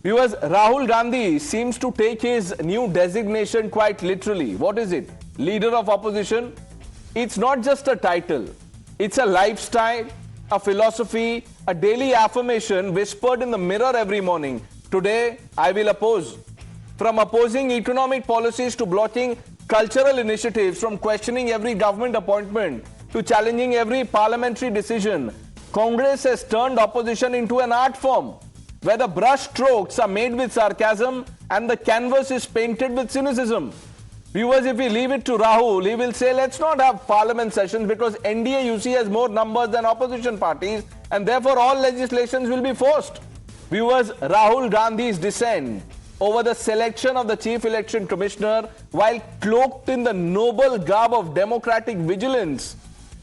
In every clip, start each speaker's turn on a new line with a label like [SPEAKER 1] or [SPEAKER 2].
[SPEAKER 1] Viewers, Rahul Gandhi seems to take his new designation quite literally. What is it? Leader of opposition? It's not just a title. It's a lifestyle, a philosophy, a daily affirmation whispered in the mirror every morning. Today, I will oppose. From opposing economic policies to blocking cultural initiatives, from questioning every government appointment to challenging every parliamentary decision, Congress has turned opposition into an art form, where the brush strokes are made with sarcasm and the canvas is painted with cynicism. Viewers, if we leave it to Rahul, he will say, let's not have parliament sessions because NDA, you see, has more numbers than opposition parties and therefore all legislations will be forced. Viewers, Rahul Gandhi's dissent over the selection of the Chief Election Commissioner, while cloaked in the noble garb of democratic vigilance,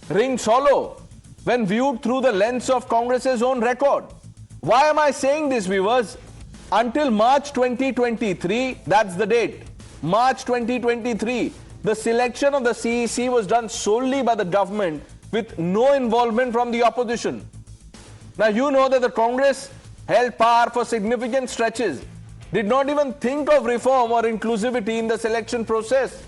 [SPEAKER 1] rings hollow when viewed through the lens of Congress's own record. Why am I saying this, viewers? Until March 2023, that's the date, March 2023, the selection of the CEC was done solely by the government with no involvement from the opposition. Now, you know that the Congress held power for significant stretches, did not even think of reform or inclusivity in the selection process.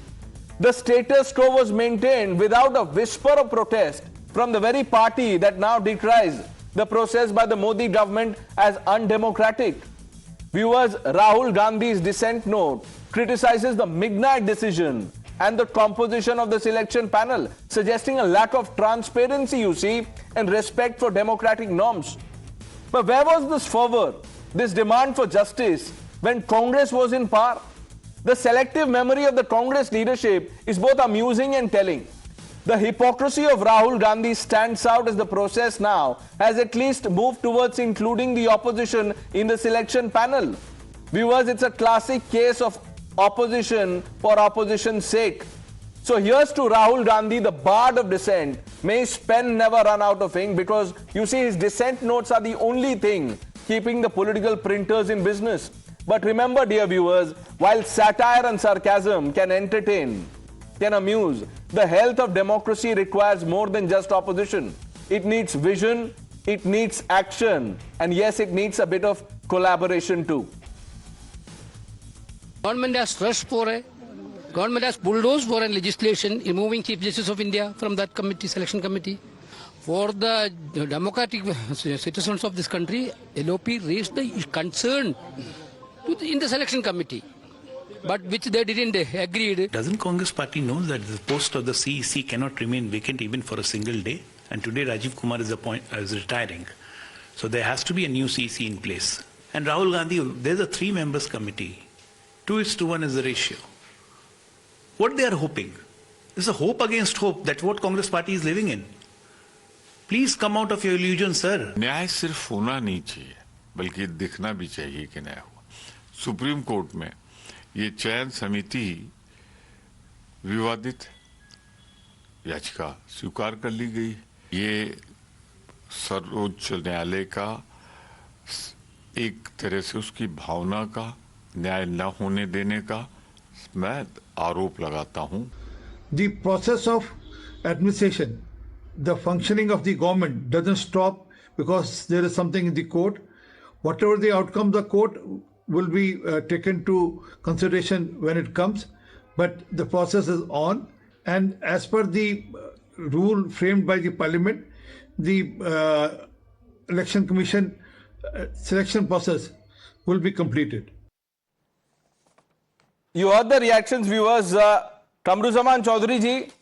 [SPEAKER 1] The status quo was maintained without a whisper of protest from the very party that now decries the process by the Modi government as undemocratic. Viewers, Rahul Gandhi's dissent note criticizes the midnight decision and the composition of the selection panel, suggesting a lack of transparency, you see, and respect for democratic norms. But where was this fervor, this demand for justice, when Congress was in power? The selective memory of the Congress leadership is both amusing and telling. The hypocrisy of Rahul Gandhi stands out as the process now has at least moved towards including the opposition in the selection panel. Viewers, it's a classic case of opposition for opposition's sake. So here's to Rahul Gandhi, the bard of dissent. May his pen never run out of ink, because you see, his dissent notes are the only thing keeping the political printers in business. But remember, dear viewers, while satire and sarcasm can entertain, can amuse, the health of democracy requires more than just opposition. It needs vision, it needs action, and yes, it needs a bit of collaboration too.
[SPEAKER 2] Government has rushed for government has bulldozed for a legislation removing Chief Justice of India from that committee, selection committee. For the democratic citizens of this country, LOP raised the concern in the selection committee, but which they didn't agree.
[SPEAKER 3] Doesn't Congress party know that the post of the CEC cannot remain vacant even for a single day? And today Rajiv Kumar is retiring. So there has to be a new CEC in place. And Rahul Gandhi, there's a 3 members committee. 2:1 is the ratio. What they are hoping? This is a hope against hope. That's what Congress party is living in. Please come out of your illusion, sir.
[SPEAKER 4] न्याय सिर्फ होना नहीं चाहिए, बल्कि दिखना भी चाहिए कि न्याय हुआ। सुप्रीम कोर्ट में ये चयन समिति विवादित याचिका स्वीकार कर ली गई। ये सर्वोच्च न्यायालय का एक तरह से उसकी भावना का न्याय न होने देने का मैं आरोप लगाता हूं।
[SPEAKER 5] The process of administration, the functioning of the government doesn't stop because there is something in the court. Whatever the outcome of the court will be taken to consideration when it comes, but the process is on, and as per the rule framed by the parliament, the election commission selection process will be completed.
[SPEAKER 1] You heard the reactions, viewers. Kamruzaman Chaudhary ji,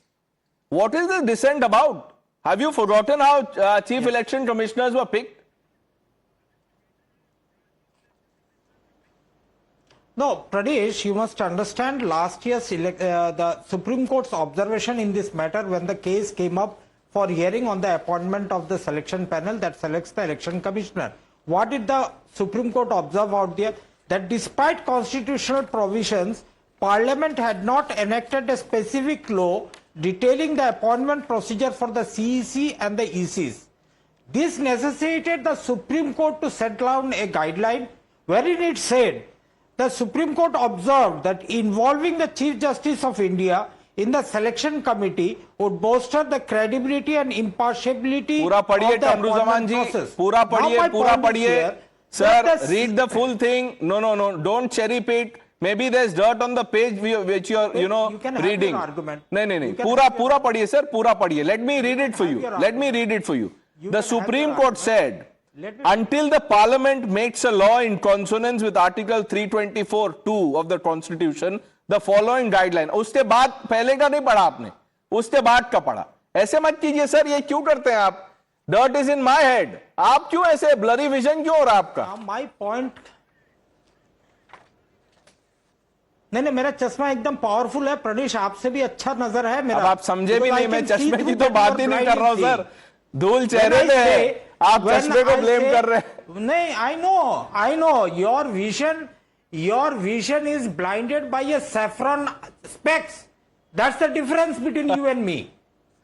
[SPEAKER 1] what is the dissent about? Have you forgotten how chief election commissioners were picked?
[SPEAKER 6] No, Pradesh, you must understand last year's the Supreme Court's observation in this matter when the case came up for hearing on the appointment of the selection panel that selects the election commissioner. What did the Supreme Court observe out there? That despite constitutional provisions, Parliament had not enacted a specific law detailing the appointment procedure for the CEC and the ECs. This necessitated the Supreme Court to set down a guideline wherein it said the Supreme Court observed that involving the Chief Justice of India in the selection committee would bolster the credibility and impartiality of the appointment process.
[SPEAKER 1] पूरा पढ़िए Sir,
[SPEAKER 6] Let us-
[SPEAKER 1] read the full thing. No. Don't cherry pick. Maybe there's dirt on the page which you're,
[SPEAKER 6] You can have
[SPEAKER 1] reading.
[SPEAKER 6] your argument.
[SPEAKER 1] नहीं.
[SPEAKER 6] You can
[SPEAKER 1] पूरा
[SPEAKER 6] have your-
[SPEAKER 1] पूरा पढ़िए sir. पूरा पढ़िए. Let me read it for
[SPEAKER 6] have
[SPEAKER 1] you.
[SPEAKER 6] your
[SPEAKER 1] Let me read it for you.
[SPEAKER 6] You
[SPEAKER 1] The
[SPEAKER 6] can have
[SPEAKER 1] Supreme
[SPEAKER 6] your
[SPEAKER 1] Court
[SPEAKER 6] argument.
[SPEAKER 1] said,
[SPEAKER 6] Let me-
[SPEAKER 1] until the Parliament makes a law in consonance with Article 324(2) of the Constitution, the following guideline. उसके बाद पहले का नहीं पढ़ा आपने. उसके बाद का पढ़ा. ऐसे मत कीजिए सर. ये क्यों करते हैं आप? Dirt is in my head. आप क्यों ऐसे blurry vision क्यों हो रहा आपका?
[SPEAKER 6] Now my point. नहीं मेरा चश्मा एकदम पावरफुल है प्रणीश, आपसे भी अच्छा नजर है मेरा.
[SPEAKER 1] अब आप समझे भी
[SPEAKER 6] Because I
[SPEAKER 1] नहीं, मैं
[SPEAKER 6] can see
[SPEAKER 1] चश्मे की
[SPEAKER 6] through
[SPEAKER 1] तो
[SPEAKER 6] that
[SPEAKER 1] बात
[SPEAKER 6] you
[SPEAKER 1] ही
[SPEAKER 6] are
[SPEAKER 1] नहीं कर रहा हूं
[SPEAKER 6] blindly
[SPEAKER 1] सर. धूल
[SPEAKER 6] When
[SPEAKER 1] चेहरे
[SPEAKER 6] I
[SPEAKER 1] पे है.
[SPEAKER 6] say-
[SPEAKER 1] आप
[SPEAKER 6] when
[SPEAKER 1] चश्मे को
[SPEAKER 6] I
[SPEAKER 1] ब्लेम
[SPEAKER 6] say-
[SPEAKER 1] कर रहे हैं.
[SPEAKER 6] नहीं, I know your vision is blinded by a saffron specs. That's the difference between you and me.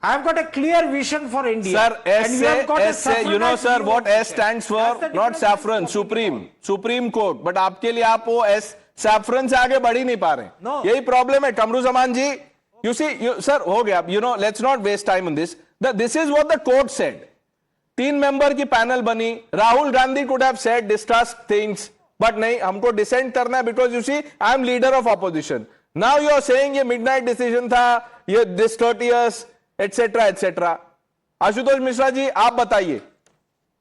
[SPEAKER 6] I've got a clear vision for India.
[SPEAKER 1] Sir,
[SPEAKER 6] and you have got a
[SPEAKER 1] S you know
[SPEAKER 6] saffronized
[SPEAKER 1] sir
[SPEAKER 6] view
[SPEAKER 1] what
[SPEAKER 6] of
[SPEAKER 1] S
[SPEAKER 6] it.
[SPEAKER 1] stands for?
[SPEAKER 6] That's the
[SPEAKER 1] Not
[SPEAKER 6] difference
[SPEAKER 1] saffron,
[SPEAKER 6] I'm talking
[SPEAKER 1] Supreme Court. But आपके लिए आप वो S saffron से आगे बढ़ ही नहीं पा रहे.
[SPEAKER 6] No.
[SPEAKER 1] यही प्रॉब्लम है कमरुज़मान जी. You see, sir हो गया. Let's not waste time on this. This is what the court said. 3 member की पैनल बनी. Rahul Gandhi could have said discuss things, but नहीं, हमको dissent करना है because you see I am leader of opposition. Now you are saying ये midnight decision था, ये discourteous, etc. Ashutosh Mishra ji आप बताइए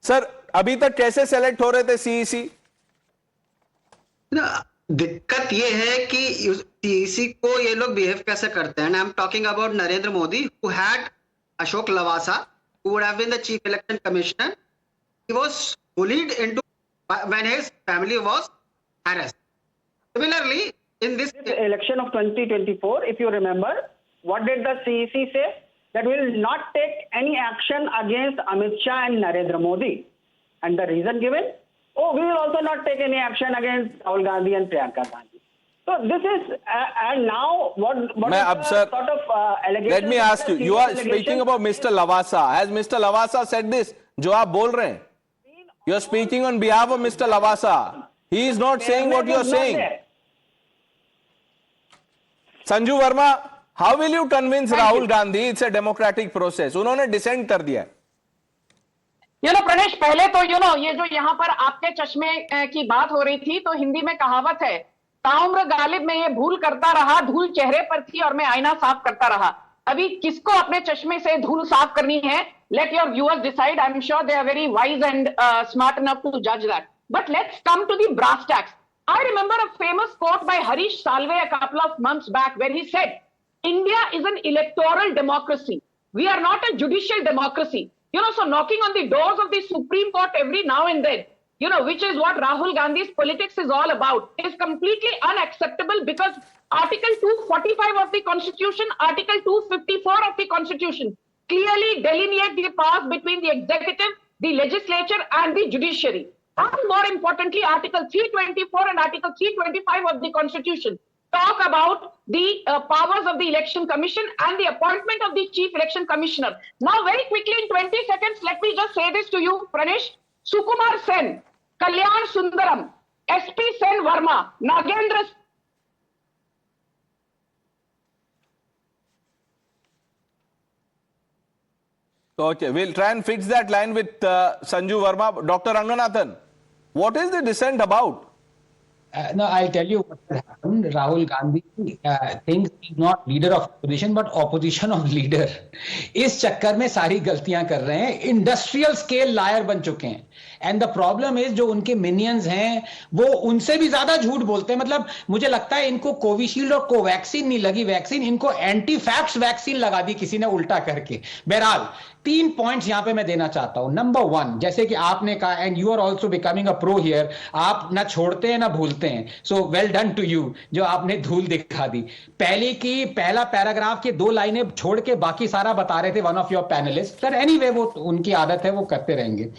[SPEAKER 1] सर अभी तक कैसे सेलेक्ट हो रहे थे सीईसी?
[SPEAKER 7] दिक्कत ये है कि सीईसी को ये लोग बिहेव कैसे करते हैं. I am talking about Narendra Modi who had Ashok Lavasa who would have been the chief election commissioner. He was bullied into when his family was harassed. Similarly, in this
[SPEAKER 8] election of 2024, if you remember, what did the CEC say? That we will not take any action against Amit Shah and Narendra Modi. And the reason given? Oh, we will also not take any action against Rahul Gandhi and Priyanka Gandhi. So this is, and now what
[SPEAKER 1] मैं
[SPEAKER 8] is
[SPEAKER 1] अब
[SPEAKER 8] the
[SPEAKER 1] sir
[SPEAKER 8] sort of allegation?
[SPEAKER 1] let me ask you, you are speaking about Mr. Lavasa. Has Mr. Lavasa said this? जो आप बोल रहे हैं, you are speaking on behalf of Mr. Lavasa. He is not saying what you are saying. Sanju Verma, how will you convince Rahul Gandhi it's a democratic process? उन्होंने dissent कर दिया.
[SPEAKER 9] प्रणेश पहले तो ये जो यहाँ पर आपके चश्मे की बात हो रही थी, तो हिंदी में कहावत है, ताउम्र गालिब में ये भूल करता रहा, धूल चेहरे पर थी और मैं आईना साफ करता रहा. अभी किसको अपने चश्मे से धूल साफ करनी है? Let your viewers decide. I'm sure they are very wise and smart enough to judge that. But let's come to the brass tacks. I remember a famous quote by Harish Salve a couple of months back where he said, India is an electoral democracy. We are not a judicial democracy. So knocking on the doors of the Supreme Court every now and then, which is what Rahul Gandhi's politics is all about, is completely unacceptable because Article 245 of the Constitution, Article 254 of the Constitution clearly delineate the powers between the executive, the legislature and the judiciary. And more importantly, Article 324 and Article 325 of the Constitution talk about the powers of the Election Commission and the appointment of the Chief Election Commissioner. Now, very quickly in 20 seconds, let me just say this to you, Pranesh. Sukumar Sen, Kalyan Sundaram, SP Sen Verma, Nagendra.
[SPEAKER 1] Okay, we'll try and fix that line with Sanju Verma. Dr. Ranganathan, what is the dissent about?
[SPEAKER 10] No, I'll tell you what happened. Rahul Gandhi thinks he's not leader of opposition, but opposition of leader. इस चक्कर में सारी गलतियां कर रहे हैं. Industrial scale lawyer बन चुके हैं. एंड द प्रॉब्लम इज जो उनके मिनियंस हैं वो उनसे भी ज्यादा झूठ बोलते हैं. मतलब मुझे लगता है इनको कोविशील्ड और कोवैक्सीन नहीं लगी वैक्सीन, इनको एंटी फैक्ट्स वैक्सीन लगा दी किसी ने उल्टा करके. बहरहाल 3 पॉइंट्स यहां पे मैं देना चाहता हूं. नंबर 1, जैसे कि आपने कहा, and you are also becoming a pro here, आप ना छोड़ते हैं ना भूलते हैं. So well done to you जो आपने धूल दिखा दी. पहला पैराग्राफ के 2 लाइनें छोड़ के बाकी सारा बता रहे थे one of your panelist. Sir anyway वो उनकी आदत है, वो करते रहेंगे.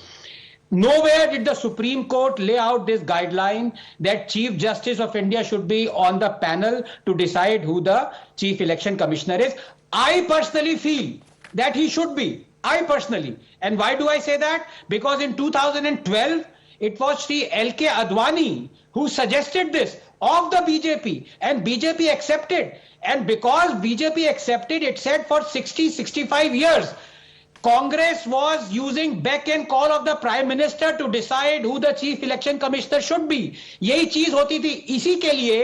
[SPEAKER 10] Nowhere did the Supreme Court lay out this guideline that Chief Justice of India should be on the panel to decide who the Chief Election Commissioner is. I personally feel that he should be. I personally. And why do I say that? Because in 2012, it was Shri L.K. Advani who suggested this of the BJP, and BJP accepted. And because BJP accepted, it said for 60-65 years, Congress was using beck and call of the Prime Minister to decide who the Chief Election Commissioner should be. यही चीज होती थी. इसी के लिए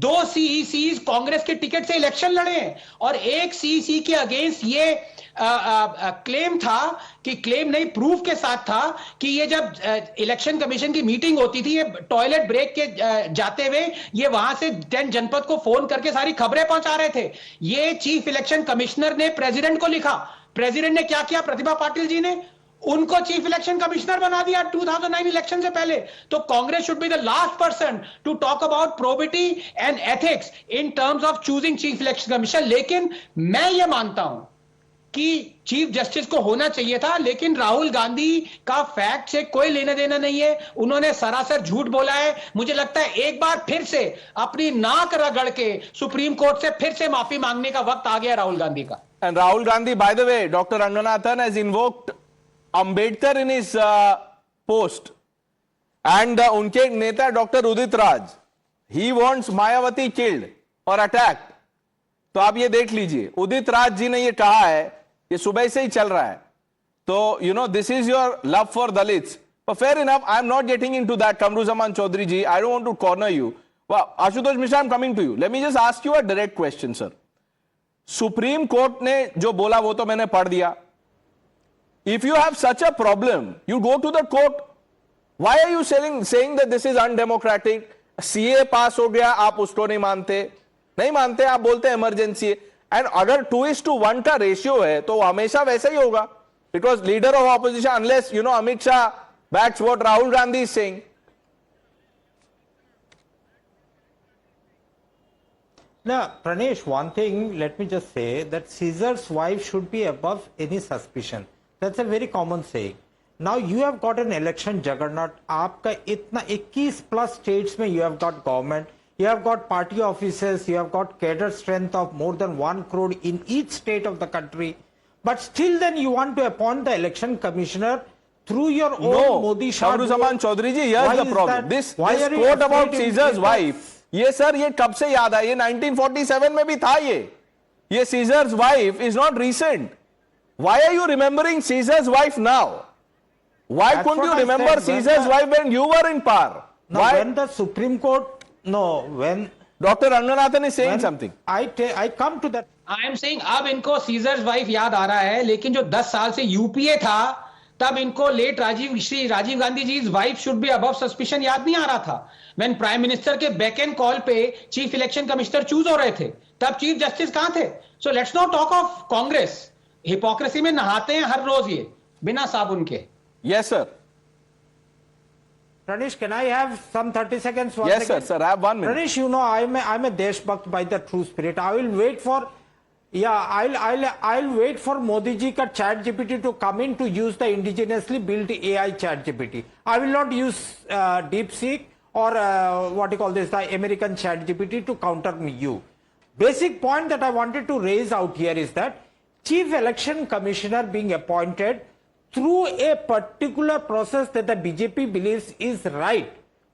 [SPEAKER 10] 2 CECs Congress के ticket से election लड़े हैं और एक CEC के अगेंस्ट ये क्लेम था कि क्लेम नहीं प्रूफ के साथ था कि ये जब इलेक्शन कमीशन की मीटिंग होती थी ये टॉयलेट ब्रेक के जाते हुए ये वहां से 10 जनपद को फोन करके सारी खबरें पहुंचा रहे थे. ये चीफ इलेक्शन कमिश्नर ने प्रेसिडेंट को लिखा. प्रेसिडेंट ने क्या किया? प्रतिभा पाटिल जी ने उनको चीफ इलेक्शन कमिश्नर बना दिया 2009 इलेक्शन से पहले. तो Congress should be the last person to talk about probity and ethics in terms of choosing chief election commissioner. लेकिन मैं ये मानता हूं कि चीफ जस्टिस को होना चाहिए था, लेकिन राहुल गांधी का फैक्ट से कोई लेना देना नहीं है. उन्होंने सरासर झूठ बोला है. मुझे लगता है एक बार फिर से अपनी नाक रगड़ के सुप्रीम कोर्ट से फिर से माफी मांगने का वक्त आ गया राहुल गांधी का.
[SPEAKER 1] And Rahul Gandhi, by the way, Dr. Ranganathan has invoked Ambedkar in his post. And unke neta Dr. Udit Raj, he wants Mayawati killed or attacked. तो आप ये देख लीजिए, उदित राज जी ने ये कहा है, ये सुबह से ही चल रहा है. तो you know, this is your love for Dalits. But fair enough, I am not getting into that. Kamruzaman Chaudhary ji, I don't want to corner you. Well, Ashutosh Mishra, I am coming to you. Let me just ask you a direct question, sir. Supreme court ने जो बोला वो तो मैंने पढ़ दिया. If you have such a problem, you go to the court. Why are you saying that this is undemocratic? CA पास हो गया, आप उसको नहीं मानते, आप बोलते हैं इमरजेंसी है. एंड अगर 2:1 का रेशियो है तो हमेशा वैसा ही होगा. Because leader of opposition, unless you know Amit Shah backs what Rahul Gandhi is saying.
[SPEAKER 6] Now, Pranesh, one thing, let me just say that Caesar's wife should be above any suspicion. That's a very common saying. Now, you have got an election juggernaut. आपका इतना 21 plus states में you have got government, you have got party offices, you have got cadre strength of more than 1 crore in each state of the country. But still then you want to appoint the election commissioner through your own Modi Shah.
[SPEAKER 1] Kamruzaman Chaudhary ji, here's the problem. This quote about Caesar's wife, ये sir ये कब से याद है? ये 1947 में भी था. ये Caesar's wife is not recent. Why are you remembering Caesar's wife now? Why
[SPEAKER 6] That's
[SPEAKER 1] couldn't you
[SPEAKER 6] what I
[SPEAKER 1] remember
[SPEAKER 6] said.
[SPEAKER 1] Caesar's wife when you were in power?
[SPEAKER 6] No,
[SPEAKER 1] Why?
[SPEAKER 6] when the Supreme Court, no, when
[SPEAKER 1] Dr. Ranganathan is saying
[SPEAKER 6] when
[SPEAKER 1] something.
[SPEAKER 6] I come to that.
[SPEAKER 10] I am saying अब इनको seizures wife याद आ रहा है, लेकिन जो 10 साल से UPA था तब इनको late Shri Rajiv Gandhi ji wife should be above suspicion याद नहीं आ रहा था. व्हेन प्राइम मिनिस्टर के बैक एंड कॉल पे चीफ इलेक्शन कमिश्नर चूज हो रहे थे तब चीफ जस्टिस कहां थे? So let's not talk of Congress. Hypocrisy में नहाते हैं हर रोज ये बिना साबुन के.
[SPEAKER 1] Yes, sir.
[SPEAKER 6] Pranesh, can I have some 30 seconds?
[SPEAKER 1] Yes, sir. I have 1 minute.
[SPEAKER 6] Pranesh, you know, I'm a Deshbhakt by the true spirit. I will wait for, I'll wait for Modi ji ka chat GPT to come in to use the indigenously built AI chat GPT. I will not use DeepSeek or the American chat GPT to counter you. Basic point that I wanted to raise out here is that Chief Election Commissioner being appointed through a particular process that the BJP believes is right,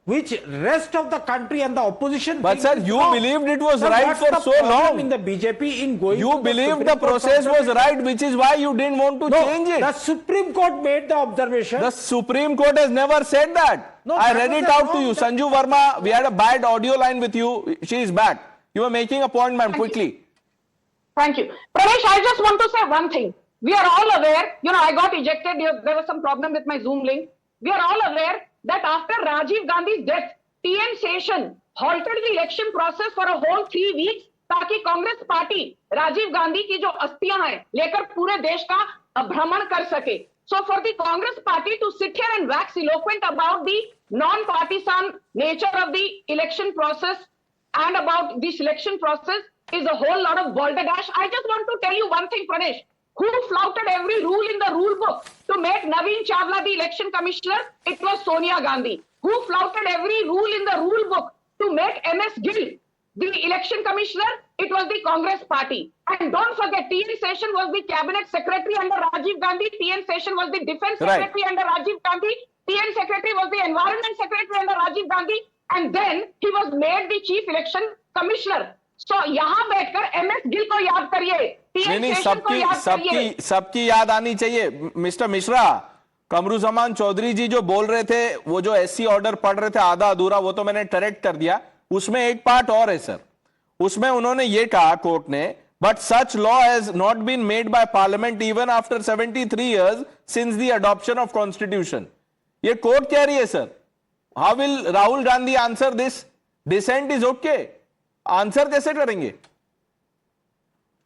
[SPEAKER 6] which rest of the country and the opposition.
[SPEAKER 1] But sir, you believed it was right for so long.
[SPEAKER 6] In the BJP in going.
[SPEAKER 1] You believed the process was right, which is why you didn't want to change it.
[SPEAKER 6] The Supreme Court made the observation.
[SPEAKER 1] The Supreme Court has never said that.
[SPEAKER 6] No,
[SPEAKER 1] I
[SPEAKER 6] that
[SPEAKER 1] read
[SPEAKER 6] was
[SPEAKER 1] it
[SPEAKER 6] a
[SPEAKER 1] out to
[SPEAKER 6] wrong-
[SPEAKER 1] you. Sanju Verma, we had a bad audio line with you. She is back. You were making a point, ma'am, quickly.
[SPEAKER 9] Thank you. Pravesh, I just want to say one thing. We are all aware, I got ejected. There was some problem with my Zoom link. We are all aware that after Rajiv Gandhi's death, TN Session halted the election process for a whole 3 weeks ताकि Congress party Rajiv Gandhi की जो अस्थियां हैं लेकर पूरे देश का भ्रमण कर सके. So for the Congress party to sit here and wax eloquent about the non-partisan nature of the election process and about the selection process is a whole lot of balderdash. I just want to tell you one thing, Pranesh. Who flouted every rule in the rule book to make Naveen Chawla the election commissioner? It was Sonia Gandhi. Who flouted every rule in the rule book to make MS Gill the election commissioner? It was the Congress party. And don't forget, TN Session was the cabinet secretary under Rajiv Gandhi. TN Session was the defense secretary under Rajiv Gandhi. TN secretary was the environment secretary under Rajiv Gandhi. And then he was made the chief election commissioner. So यहाँ बैठकर MS Gill को याद करिए,
[SPEAKER 1] नहीं
[SPEAKER 9] station को याद करिए।
[SPEAKER 1] सबकी याद आनी चाहिए। मिस्टर मिश्रा, कमरुज़मान चौधरी जी जो बोल रहे थे, वो जो एससी ऑर्डर पढ़ रहे थे आधा अधूरा, वो तो मैंने करेक्ट कर दिया। उसमें एक पार्ट और है सर, उसमें उन्होंने ये कहा कोर्ट ने, but such law has not been made by parliament even after 73 years since the adoption of constitution. ये कोर्ट कह रही है sir. How will Rahul Gandhi answer this? Dissent is okay, answer कैसे करेंगे?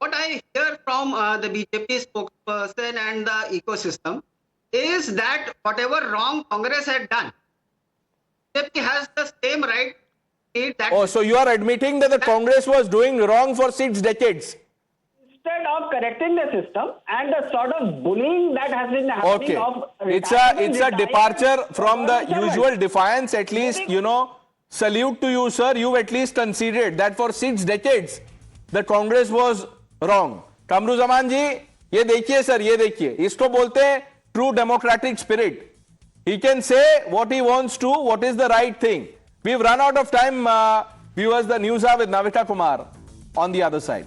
[SPEAKER 7] What I hear from the BJP spokesperson and the ecosystem is that whatever wrong Congress had done, BJP has the same right.
[SPEAKER 1] Oh, so you are admitting that the Congress was doing wrong for 6 decades?
[SPEAKER 8] Instead of correcting the system and the sort of bullying that has been happening
[SPEAKER 1] Okay,
[SPEAKER 8] of
[SPEAKER 1] it's a departure from the usual defiance. At least, you know, salute to you, sir. You at least conceded that for 6 decades the Congress was wrong. कमरुज़मान जी, ये देखिए sir, ये देखिए, इसको बोलते हैं true democratic spirit. He can say what he wants to, what is the right thing. We've run out of time, viewers. The news are with Navita Kumar on the other side.